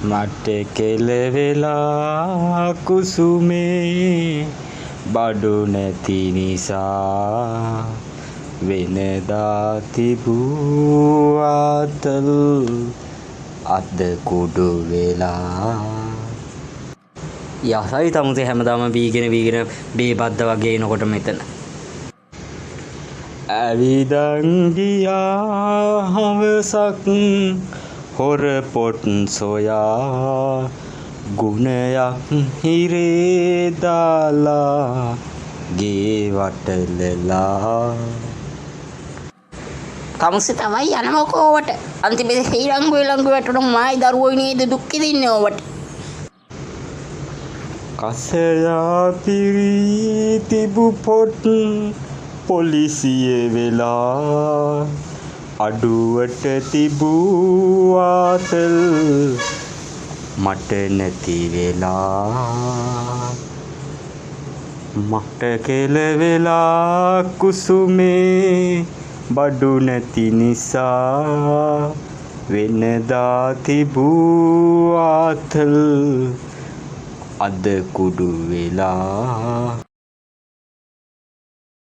මට කෙලවෙලා කුසුමේ බඩු නැති නිසා වෙනදා තිබූ ආතල් අද කුඩු වෙලා. යසයි තමුසේ හැමදාම වීගෙන බේබද්ද වගේ එනකොට මෙතන ඇවිදන් ගියා හවසක් හොර පොත් සොයා ගුණයක් හිරේ දාලා ගේ වටලලා. තමුසේ තමයි යනම කෝවට අන්තිමේ ශ්‍රීලංගුවේ වැටුණු මායි දරුවෝ නේද දුක් විඳින්නේ ඕවට. කසයා පිරී තිබු පොත් පොලිසියේ වෙලා අඩුවට තිබූ ආතල් මට නැති වෙලා. මට කෙලවෙලා කුසුමේ බඩු නැති නිසා වෙනදා තිබූ ආතල් අද කුඩු වෙලා.